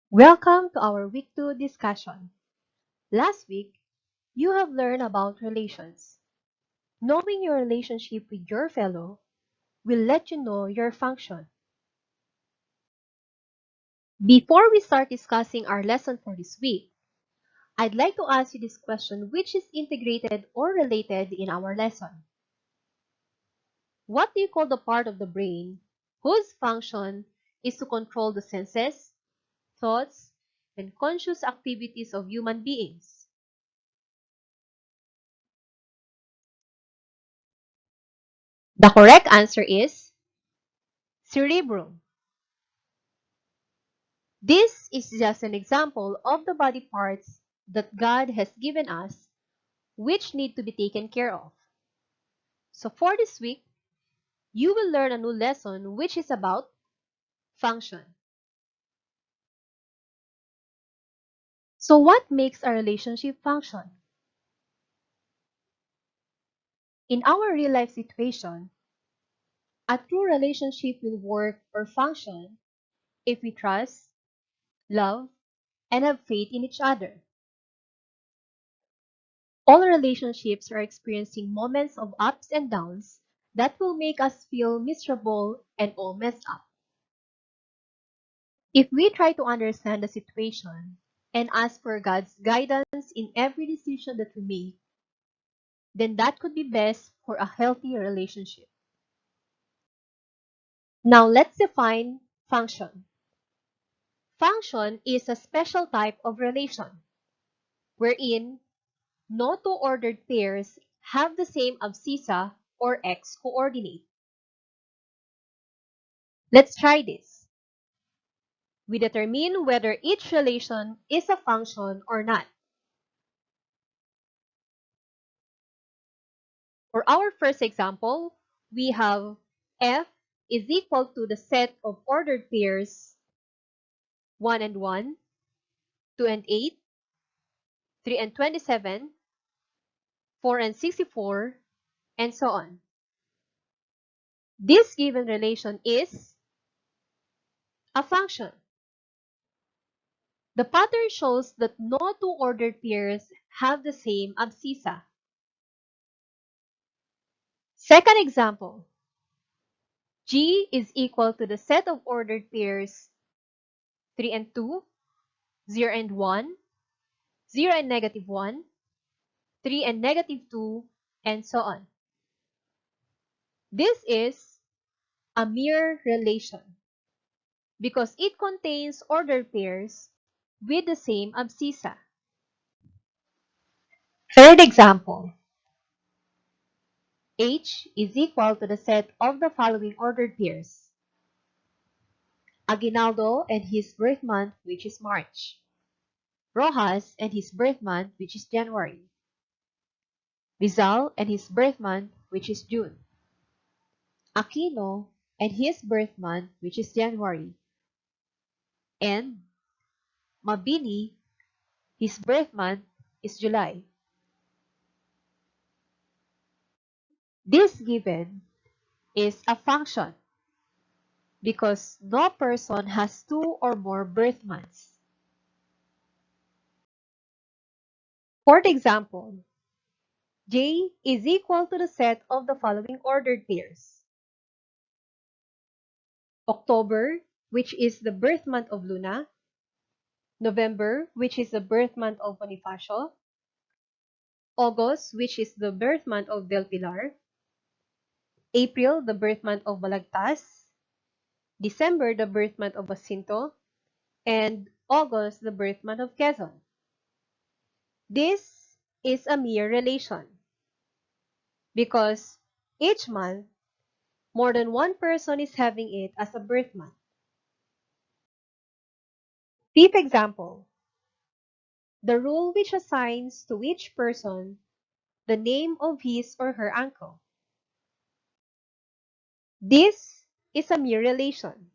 Welcome to our Week 2 discussion. Last week, you have learned about relations. Knowing your relationship with your fellow will let you know your function. Before we start discussing our lesson for this week, I'd like to ask you this question which is integrated or related in our lesson. What do you call the part of the brain whose function is to control the senses, thoughts, and conscious activities of human beings? The correct answer is cerebrum. This is just an example of the body parts that God has given us which need to be taken care of. So for this week, you will learn a new lesson which is about function. So what makes a relationship function? In our real life situation, a true relationship will work or function if we trust, love, and have faith in each other. All relationships are experiencing moments of ups and downs that will make us feel miserable and all messed up. If we try to understand the situation and ask for God's guidance in every decision that we make, then that could be best for a healthy relationship. Now let's define function. Function is a special type of relation wherein no two ordered pairs have the same abscissa or x coordinate. Let's try this. We determine whether each relation is a function or not. For our first example, we have F is equal to the set of ordered pairs 1 and 1, 2 and 8, 3 and 27, 4 and 64, and so on. This given relation is a function. The pattern shows that no two ordered pairs have the same abscissa. Second example, G is equal to the set of ordered pairs 3 and 2, 0 and 1, 0 and negative 1, 3 and negative 2, and so on. This is a mirror relation because it contains ordered pairs with the same abscissa. Third example, H is equal to the set of the following ordered pairs. Aguinaldo and his birth month, which is March. Rojas and his birth month, which is January. Rizal and his birth month, which is June. Aquino and his birth month, which is January. And Mabini, his birth month is July. This given is a function because no person has two or more birth months. For example, J is equal to the set of the following ordered pairs. October, which is the birth month of Luna. November, which is the birth month of Bonifacio. August, which is the birth month of Del Pilar. April, the birth month of Balagtas. December, the birth month of Jacinto. And August, the birth month of Quezon. This is a mere relation because each month, more than one person is having it as a birth month. Fifth example, the rule which assigns to each person the name of his or her uncle. This is a mere relation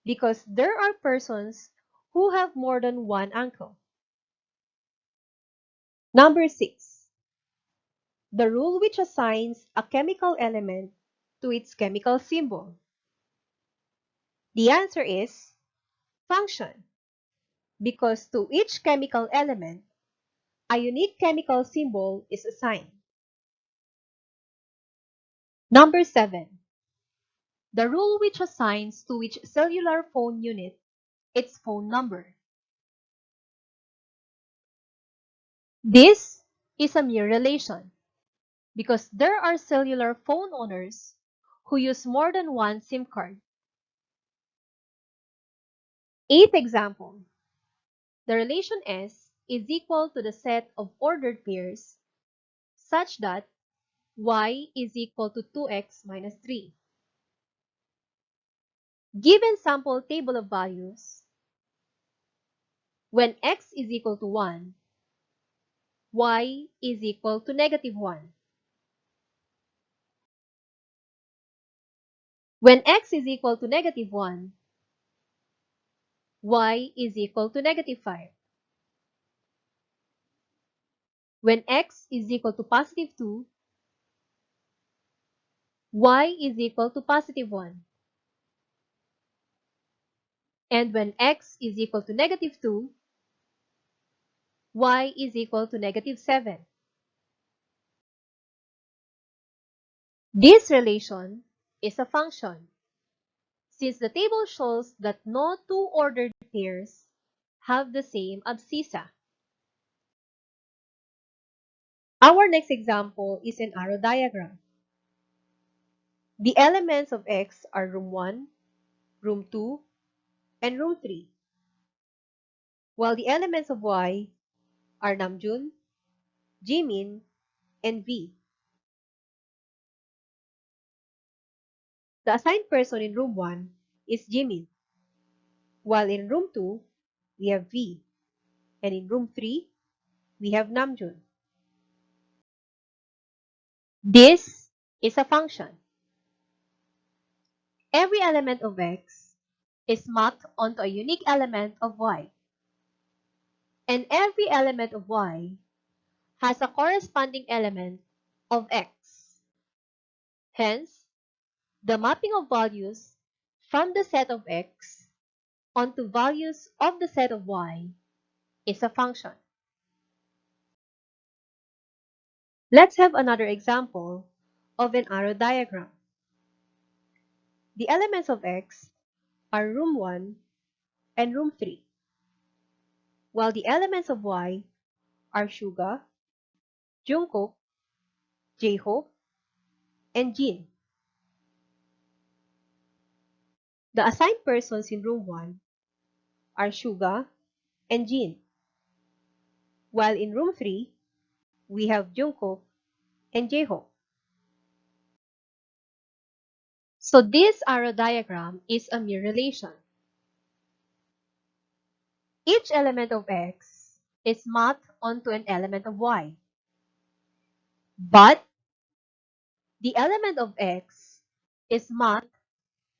because there are persons who have more than one uncle. Number 6. The rule which assigns a chemical element to its chemical symbol. The answer is function. because to each chemical element, a unique chemical symbol is assigned. Number 7. The rule which assigns to each cellular phone unit its phone number. This is a mere relation because there are cellular phone owners who use more than one SIM card. Eighth example. The relation S is equal to the set of ordered pairs such that y is equal to 2x minus 3. Given sample table of values, when x is equal to 1, y is equal to negative 1. When x is equal to negative 1, y is equal to negative 5. When x is equal to positive 2, y is equal to positive 1. And when x is equal to negative 2, y is equal to negative 7. This relation is a function, since the table shows that no two ordered pairs have the same abscissa. Our next example is an arrow diagram. The elements of X are room 1, room 2, and room 3, while the elements of Y are Namjoon, Jimin, and V. The assigned person in room 1 is Jimin, while in room 2, we have V, and in room 3, we have Namjoon. This is a function. Every element of X is mapped onto a unique element of Y, and every element of Y has a corresponding element of X. Hence, the mapping of values from the set of X onto values of the set of Y is a function. Let's have another example of an arrow diagram. The elements of X are room 1 and room 3, while the elements of Y are Suga, Jungkook, J-Hope, and Jin. The assigned persons in room 1 are Suga and Jin, while in room 3, we have Jungkook and J-Hope. So this arrow diagram is a mere relation. Each element of X is mapped onto an element of Y, but the element of X is mapped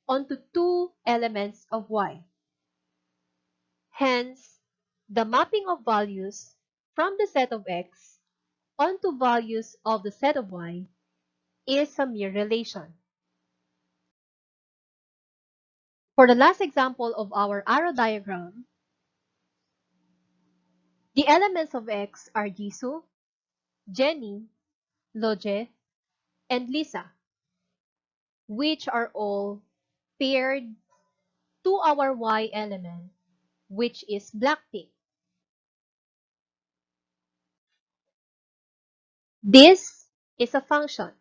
onto two elements of Y. Hence, the mapping of values from the set of X onto values of the set of Y is a mere relation. For the last example of our arrow diagram, the elements of X are Jisoo, Jennie, Loje, and Lisa, which are all paired to our Y element, which is Blackpink. This is a function.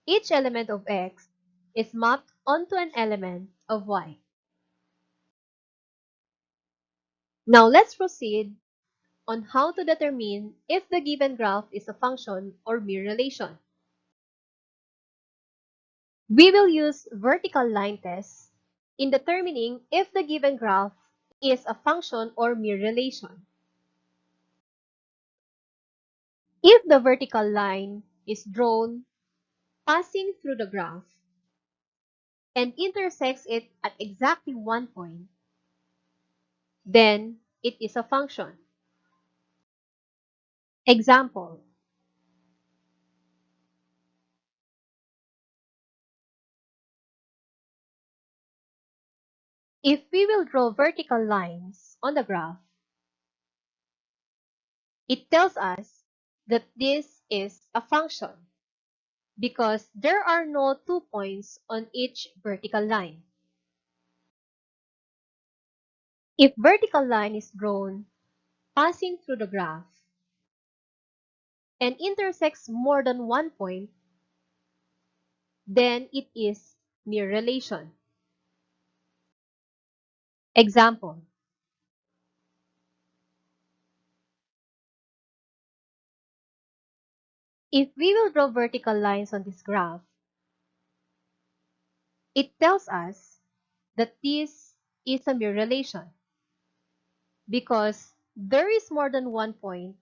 Each element of X is mapped onto an element of Y. Now let's proceed on how to determine if the given graph is a function or mere relation. We will use vertical line test in determining if the given graph is a function or mere relation. If the vertical line is drawn passing through the graph and intersects it at exactly one point, then it is a function. Example. If we will draw vertical lines on the graph, it tells us that this is a function because there are no 2 points on each vertical line. If vertical line is drawn passing through the graph and intersects more than 1 point, then it is mere relation. Example. If we will draw vertical lines on this graph, it tells us that this is a mere relation because there is more than 1 point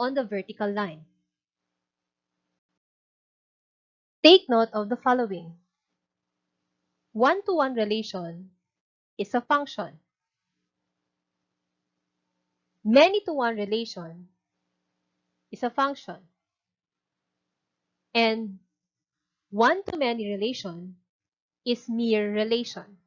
on the vertical line. Take note of the following. One-to-one relation is a function. Many-to-one relation is a function. And one-to-many relation is mere relation.